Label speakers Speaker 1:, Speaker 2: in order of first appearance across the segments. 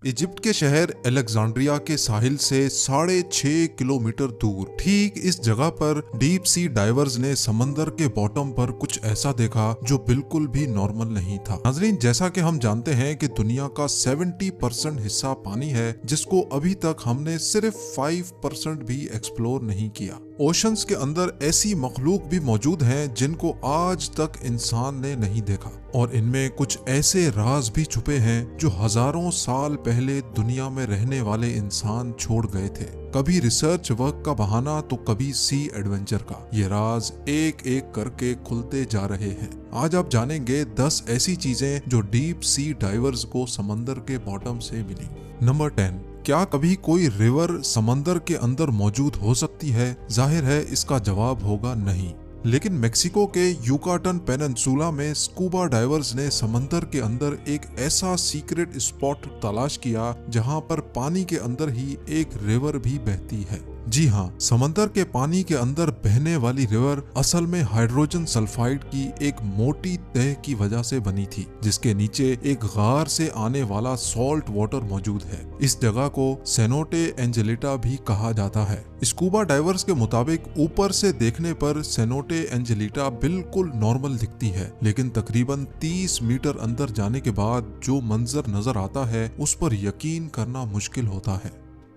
Speaker 1: Egypt के शहर Alexandria के साहिल से 6.5 किलोमीटर दूर ठीक इस जगह पर डीप सी डाइवर्स ने समंदर के बॉटम पर कुछ ऐसा देखा जो बिल्कुल भी नॉर्मल नहीं था। नाज़रीन, जैसा कि हम जानते हैं कि दुनिया का 70% हिस्सा पानी है, जिसको अभी तक हमने सिर्फ 5% भी एक्सप्लोर नहीं किया। ओशंस के अंदर ऐसी मखलूक भी मौजूद हैं जिनको आज तक इंसान ने नहीं देखा, और इनमें कुछ ऐसे राज भी छुपे हैं जो हजारों साल पहले दुनिया में रहने वाले इंसान छोड़ गए थे। कभी रिसर्च वर्क का बहाना तो कभी सी एडवेंचर का। ये राज एक एक करके खुलते जा रहे हैं। आज आप जानेंगे 10 ऐसी चीजें जो डीप सी डाइवर्स को समंदर के बॉटम से मिली। नंबर 10, क्या कभी कोई रिवर समंदर के अंदर मौजूद हो सकती है? जाहिर है इसका जवाब होगा नहीं। लेकिन मेक्सिको के युकाटन पेनिनसुला में स्कूबा डाइवर्स ने समंदर के अंदर एक ऐसा सीक्रेट स्पॉट तलाश किया जहां पर पानी के अंदर ही एक रिवर भी बहती है। जी हाँ, समंदर के पानी के अंदर बहने वाली रिवर असल में हाइड्रोजन सल्फाइड की एक मोटी तह की वजह से बनी थी, जिसके नीचे एक गार से आने वाला सॉल्ट वाटर मौजूद है। इस जगह को सेनोटे एंजेलिटा भी कहा जाता है। स्कूबा डाइवर्स के मुताबिक ऊपर से देखने पर सेनोटे एंजेलिटा बिल्कुल नॉर्मल दिखती है, लेकिन तकरीबन 30 मीटर अंदर जाने के बाद जो मंजर नजर आता है उस पर यकीन करना मुश्किल होता है।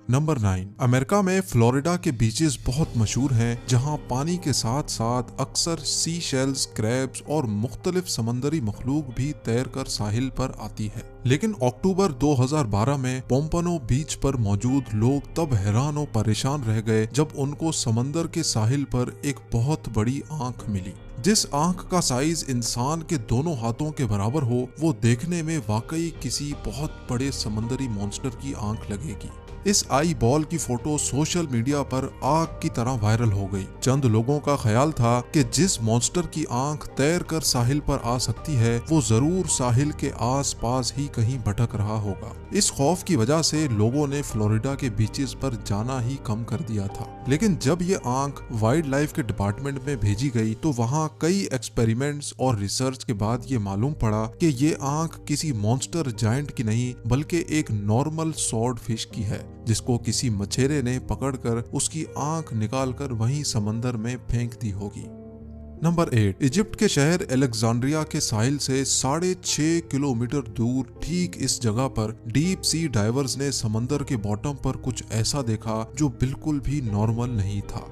Speaker 1: नंबर 9, अमेरिका में फ्लोरिडा के बीचेस बहुत मशहूर हैं, जहां पानी के साथ साथ अक्सर सी शेल्स, क्रैब्स और मुख्तलिफ समंदरी मखलूक भी तैरकर साहिल पर आती है। लेकिन अक्टूबर 2012 में पोम्पनो बीच पर मौजूद लोग तब हैरान और परेशान रह गए जब उनको समंदर के साहिल पर एक बहुत बड़ी आंख मिली। जिस आंख का साइज इंसान के दोनों हाथों के बराबर हो, वो देखने में वाकई किसी बहुत बड़े समंदरी मॉन्स्टर की आंख लगेगी। इस आई बॉल की फोटो सोशल मीडिया पर आग की तरह वायरल हो गई। चंद लोगों का ख्याल था कि जिस मॉन्स्टर की आंख तैर कर साहिल पर आ सकती है वो जरूर साहिल के आसपास ही कहीं भटक रहा होगा। इस खौफ की वजह से लोगों ने फ्लोरिडा के बीचेस पर जाना ही कम कर दिया था। लेकिन जब ये आंख वाइल्ड लाइफ के डिपार्टमेंट में भेजी गई तो वहाँ कई एक्सपेरिमेंट्स और रिसर्च के बाद ये मालूम पड़ा कि ये आंख किसी मॉन्स्टर जायंट की नहीं बल्कि एक नॉर्मल स्वॉर्ड फिश की है, जिसको किसी मछेरे ने पकड़कर उसकी आंख निकालकर वहीं समंदर में फेंक दी होगी। नंबर 8, इजिप्ट के शहर अलेक्जेंड्रिया के साहिल से 6.5 किलोमीटर दूर ठीक इस जगह पर डीप सी डाइवर्स ने समंदर के बॉटम पर कुछ ऐसा देखा जो बिल्कुल भी नॉर्मल नहीं था।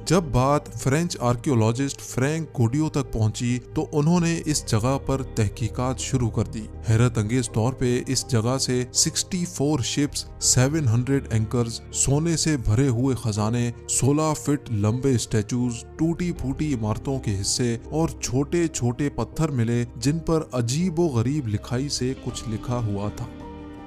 Speaker 1: जब बात फ्रेंच आर्कियोलॉजिस्ट फ्रैंक गोडियो तक पहुंची तो उन्होंने इस जगह पर तहकीकात शुरू कर दी। हैरत अंगेज तौर पे इस जगह से 64 शिप्स, 700 एंकर्स, सोने से भरे हुए खजाने, 16 फीट लंबे स्टैचूज, टूटी फूटी इमारतों के हिस्से और छोटे छोटे पत्थर मिले जिन पर अजीबो गरीब लिखाई से कुछ लिखा हुआ था।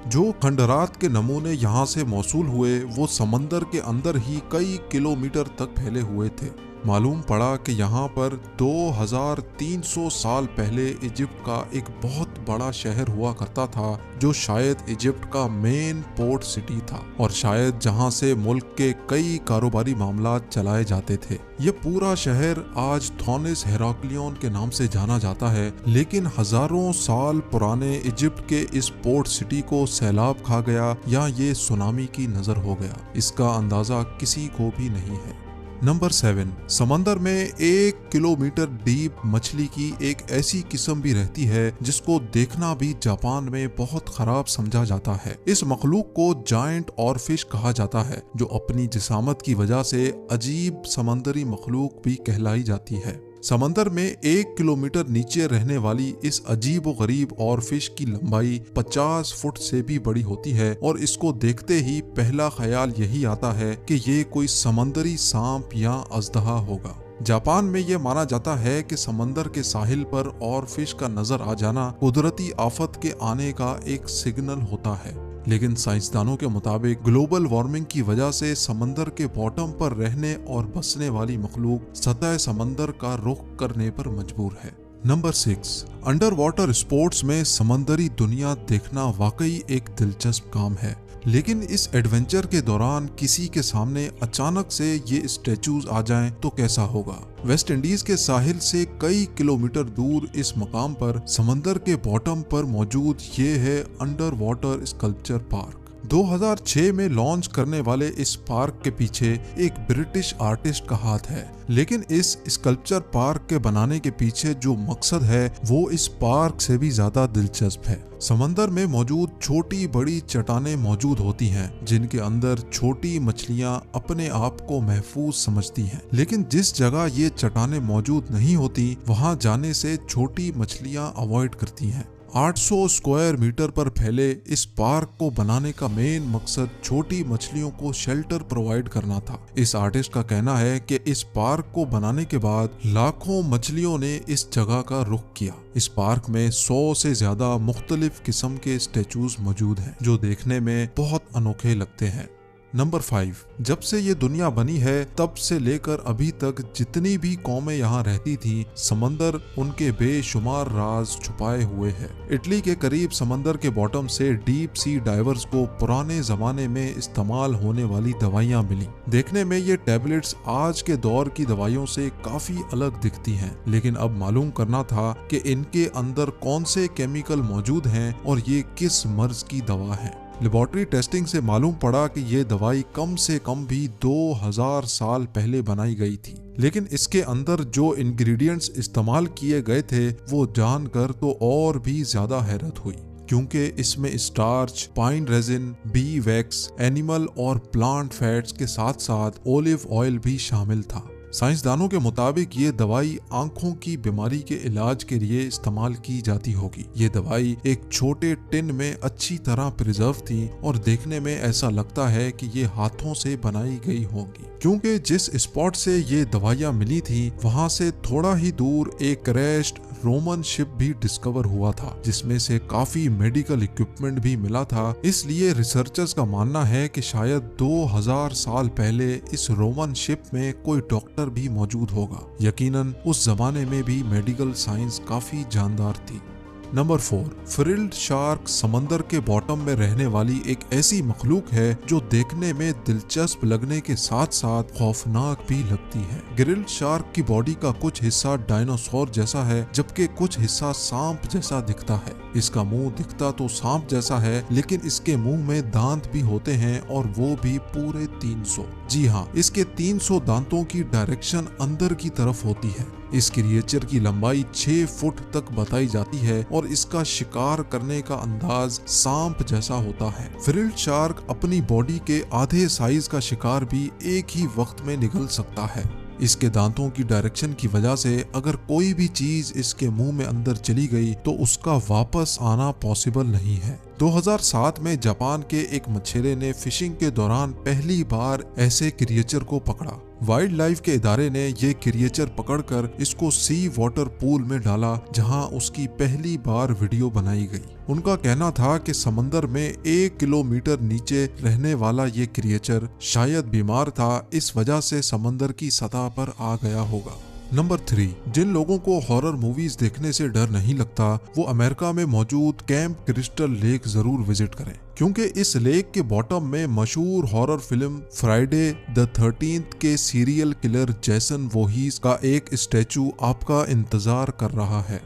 Speaker 1: जो खंडरात के नमूने यहाँ से मौसूल हुए वो समंदर के अंदर ही कई किलोमीटर तक फैले हुए थे। मालूम पड़ा कि यहाँ पर 2300 साल पहले इजिप्ट का एक बहुत बड़ा शहर हुआ करता था जो शायद इजिप्ट का मेन पोर्ट सिटी था और शायद जहाँ से मुल्क के कई कारोबारी मामला चलाए जाते थे। ये पूरा शहर आज थॉनिस हेराक्लियन के नाम से जाना जाता है, लेकिन हजारों साल पुराने इजिप्ट के इस पोर्ट सिटी को सैलाब खा गया या ये सुनामी की नजर हो गया, इसका अंदाजा किसी को भी नहीं है। नंबर 7, समंदर में 1 किलोमीटर डीप मछली की एक ऐसी किस्म भी रहती है जिसको देखना भी जापान में बहुत खराब समझा जाता है। इस मखलूक को जायंट और फिश कहा जाता है, जो अपनी जिसामत की वजह से अजीब समंदरी मखलूक भी कहलाई जाती है। समंदर में 1 किलोमीटर नीचे रहने वाली इस अजीब व गरीब और फिश की लंबाई 50 फुट से भी बड़ी होती है और इसको देखते ही पहला ख्याल यही आता है कि ये कोई समंदरी सांप या अजदहा होगा। जापान में ये माना जाता है कि समंदर के साहिल पर और फिश का नजर आ जाना कुदरती आफत के आने का एक सिग्नल होता है। लेकिन साइंसदानों के मुताबिक ग्लोबल वार्मिंग की वजह से समंदर के बॉटम पर रहने और बसने वाली मखलूक सतह समंदर का रुख करने पर मजबूर है। नंबर 6, अंडर वाटर स्पोर्ट्स में समंदरी दुनिया देखना वाकई एक दिलचस्प काम है। लेकिन इस एडवेंचर के दौरान किसी के सामने अचानक से ये स्टैचूज आ जाएं तो कैसा होगा। वेस्ट इंडीज के साहिल से कई किलोमीटर दूर इस मकाम पर समंदर के बॉटम पर मौजूद ये है अंडर वाटर स्कल्पचर पार्क। 2006 में लॉन्च करने वाले इस पार्क के पीछे एक ब्रिटिश आर्टिस्ट का हाथ है, लेकिन इस स्कल्पचर पार्क के बनाने के पीछे जो मकसद है वो इस पार्क से भी ज्यादा दिलचस्प है। समंदर में मौजूद छोटी बड़ी चट्टानें मौजूद होती हैं, जिनके अंदर छोटी मछलियां अपने आप को महफूज समझती हैं, लेकिन जिस जगह ये चट्टानें मौजूद नहीं होती वहां जाने से छोटी मछलियां अवॉइड करती हैं। 800 स्क्वायर मीटर पर फैले इस पार्क को बनाने का मेन मकसद छोटी मछलियों को शेल्टर प्रोवाइड करना था। इस आर्टिस्ट का कहना है कि इस पार्क को बनाने के बाद लाखों मछलियों ने इस जगह का रुख किया। इस पार्क में 100 से ज्यादा मुख्तलिफ किस्म के स्टेचूज मौजूद हैं, जो देखने में बहुत अनोखे लगते हैं। नंबर 5, जब से ये दुनिया बनी है तब से लेकर अभी तक जितनी भी कौमें यहाँ रहती थी, समंदर उनके बेशुमार राज छुपाए हुए है। इटली के करीब समंदर के बॉटम से डीप सी डाइवर्स को पुराने जमाने में इस्तेमाल होने वाली दवाइयाँ मिली। देखने में ये टैबलेट्स आज के दौर की दवाइयों से काफी अलग दिखती हैं, लेकिन अब मालूम करना था कि इनके अंदर कौन से केमिकल मौजूद हैं और ये किस मर्ज की दवा है। लेबोरेटरी टेस्टिंग से मालूम पड़ा कि ये दवाई कम से कम भी 2000 साल पहले बनाई गई थी, लेकिन इसके अंदर जो इंग्रेडिएंट्स इस्तेमाल किए गए थे वो जानकर तो और भी ज्यादा हैरत हुई, क्योंकि इसमें starch, pine resin, B wax, animal और प्लांट फैट्स के साथ साथ ओलिव ऑयल भी शामिल था। साइंसदानों के मुताबिक ये दवाई आंखों की बीमारी के इलाज के लिए इस्तेमाल की जाती होगी। ये दवाई एक छोटे टिन में अच्छी तरह प्रिजर्व थी और देखने में ऐसा लगता है कि ये हाथों से बनाई गई होगी, क्योंकि जिस स्पॉट से ये दवाइयाँ मिली थी वहां से थोड़ा ही दूर एक क्रैश्ड रोमन शिप भी डिस्कवर हुआ था, जिसमें से काफी मेडिकल इक्विपमेंट भी मिला था। इसलिए रिसर्चर्स का मानना है कि शायद 2000 साल पहले इस रोमन शिप में कोई डॉक्टर भी मौजूद होगा। यकीनन उस जमाने में भी मेडिकल साइंस काफी जानदार थी। नंबर 4, फ्रिल्ड शार्क समंदर के बॉटम में रहने वाली एक ऐसी मखलूक है जो देखने में दिलचस्प लगने के साथ साथ खौफनाक भी लगती है। ग्रिल्ड शार्क की बॉडी का कुछ हिस्सा डायनासोर जैसा है, जबकि कुछ हिस्सा सांप जैसा दिखता है। इसका मुंह दिखता तो सांप जैसा है, लेकिन इसके मुंह में दांत भी होते हैं और वो भी पूरे 300। जी हाँ, इसके 300 दांतों की डायरेक्शन अंदर की तरफ होती है। इस क्रिएचर की लंबाई 6 फुट तक बताई जाती है और इसका शिकार करने का अंदाज सांप जैसा होता है। फ्रिल्ड शार्क अपनी बॉडी के आधे साइज का शिकार भी एक ही वक्त में निगल सकता है। इसके दांतों की डायरेक्शन की वजह से अगर कोई भी चीज इसके मुंह में अंदर चली गई तो उसका वापस आना पॉसिबल नहीं है। 2007 में जापान के एक मछेरे ने फिशिंग के दौरान पहली बार ऐसे क्रिएचर को पकड़ा। वाइल्ड लाइफ के इदारे ने ये क्रिएचर पकड़कर इसको सी वाटर पूल में डाला, जहां उसकी पहली बार वीडियो बनाई गई। उनका कहना था कि समंदर में 1 किलोमीटर नीचे रहने वाला ये क्रिएचर शायद बीमार था, इस वजह से समंदर की सतह पर आ गया होगा। नंबर 3, जिन लोगों को हॉरर मूवीज देखने से डर नहीं लगता वो अमेरिका में मौजूद कैंप क्रिस्टल लेक जरूर विजिट करें, क्योंकि इस लेक के बॉटम में मशहूर horror film Friday the 13th के सीरियल किलर जेसन वोहीस का एक स्टैचू आपका इंतजार कर रहा है।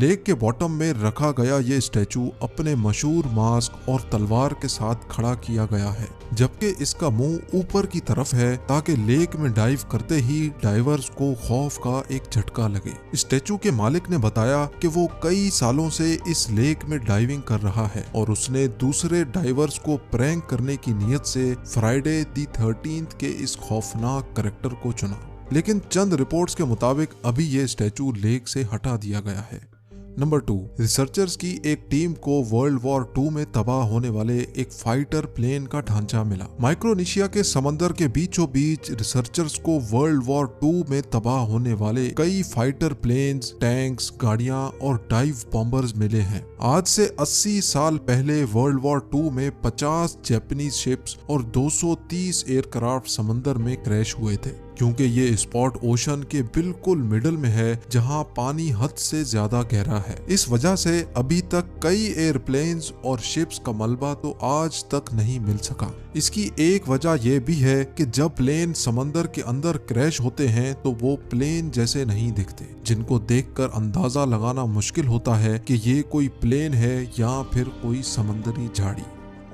Speaker 1: लेक के बॉटम में रखा गया ये स्टैचू अपने मशहूर मास्क और तलवार के साथ खड़ा किया गया है, जबकि इसका मुंह ऊपर की तरफ है ताकि लेक में डाइव करते ही डाइवर्स को खौफ का एक झटका लगे। स्टैचू के मालिक ने बताया कि वो कई सालों से इस लेक में डाइविंग कर रहा है और उसने दूसरे डाइवर्स को प्रैंक करने की नियत से फ्राइडे द 13th के इस खौफनाक कैरेक्टर को चुना, लेकिन चंद रिपोर्ट्स के मुताबिक अभी ये स्टैचू लेक से हटा दिया गया है। नंबर 2, रिसर्चर्स की एक टीम को वर्ल्ड वॉर 2 में तबाह होने वाले एक फाइटर प्लेन का ढांचा मिला। माइक्रोनेशिया के समंदर के बीचों बीच रिसर्चर्स को वर्ल्ड वॉर 2 में तबाह होने वाले कई फाइटर प्लेन्स, टैंक्स, गाड़ियां और डाइव बॉम्बर्स मिले हैं। आज से 80 साल पहले वर्ल्ड वॉर 2 में 50 जापानीज शिप्स और 230 एयरक्राफ्ट समंदर में क्रैश हुए थे। क्योंकि ये स्पॉट ओशन के बिल्कुल मिडल में है जहां पानी हद से ज्यादा गहरा है। इस वजह से अभी तक कई एयरप्लेन्स और शिप्स का मलबा तो आज तक नहीं मिल सका। इसकी एक वजह यह भी है कि जब प्लेन समंदर के अंदर क्रैश होते हैं तो वो प्लेन जैसे नहीं दिखते, जिनको देखकर अंदाजा लगाना मुश्किल होता है कि ये कोई प्लेन है या फिर कोई समंदरी झाड़ी।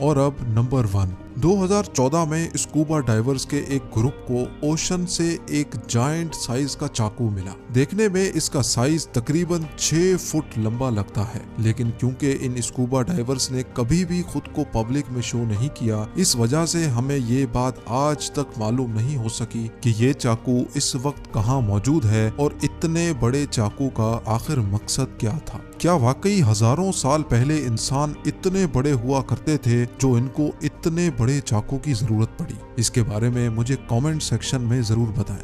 Speaker 1: और अब नंबर 1, 2014 में स्कूबा डाइवर्स के एक ग्रुप को ओशन से एक जायंट साइज का चाकू मिला। देखने में इसका साइज तकरीबन 6 फुट लंबा लगता है, लेकिन क्योंकि इन स्कूबा डाइवर्स ने कभी भी खुद को पब्लिक में शो नहीं किया, इस वजह से हमें ये बात आज तक मालूम नहीं हो सकी कि ये चाकू इस वक्त कहाँ मौजूद है और इतने बड़े चाकू का आखिर मकसद क्या था। क्या वाकई हजारों साल पहले इंसान इतने बड़े हुआ करते थे जो इनको इतने बड़े चाकू की जरूरत पड़ी? इसके बारे में मुझे कमेंट सेक्शन में जरूर बताएं।